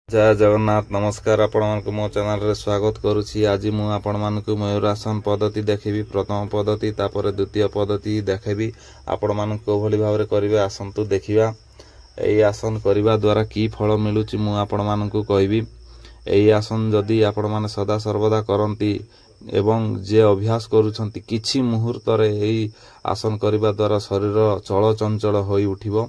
जय जगन्नाथ नमस्कार आपण मानक मो चैनल रे स्वागत करूछि। आज मु आपण मानक मयूरासन पद्धति देखिबी। प्रथम पद्धति तापर द्वितीय पद्धति देखिबी। आपण मानक को भली भाबरे करिवे आसंतु देखिबा। एई आसन करिबा द्वारा की फल मिलुछि मु आपण मानक कहबी। एई आसन जदि आपण माने सदा सर्वदा करंती एवं जे अभ्यास करूछंती किछि मुहूर्त रे एई आसन करिबा द्वारा शरीर चल चंचल होई उठिबो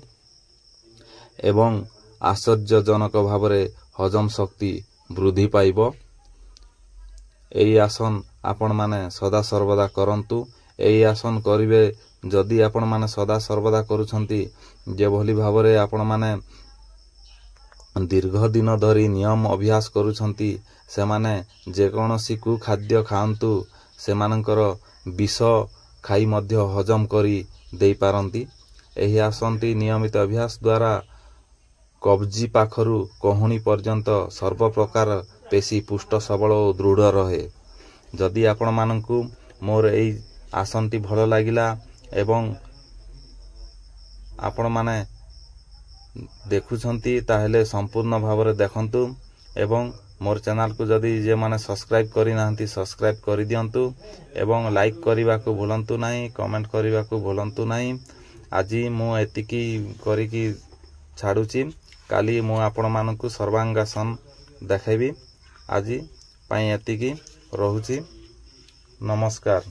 एवं आश्चर्यजनक भावरे हजम शक्ति वृद्धि पाइबो। एई आसन आपण माने सदा सर्वदा करंतु। एई आसन करिवे जदि आपण माने सदा सर्वदा करूछंती जे भली भावरे आपण माने दीर्घ दिन धरी नियम अभ्यास करूछंती से माने जे कोनोसी कु खाद्य खांतु से मानकर विष खाई मध्य हजम करी देई पारंती। एही आसनटी नियमित अभ्यास द्वारा कब्जी पाखरु कहूनी पर्यंत सर्व प्रकार पेशी पुष्ट सबल और दृढ़ रहे। जदि आपण मानकु मोर एई आसनटी भल लागिला एवं आपण माने देखुछंती ताहेले संपूर्ण भावरे देखंतु एवं मोर चैनल को जदि जे माने सब्सक्राइब करि नाहंती सब्सक्राइब करि दियंतु एवं लाइक करिवा को भूलंतु नाही, कमेंट करिवा को भूलंतु नाही। आजी मु एतिकी करिकी छाडुची। काली मु आपण मानकु सर्वांगासन देखेबी। आजी पई एतिकी रहुची। नमस्कार।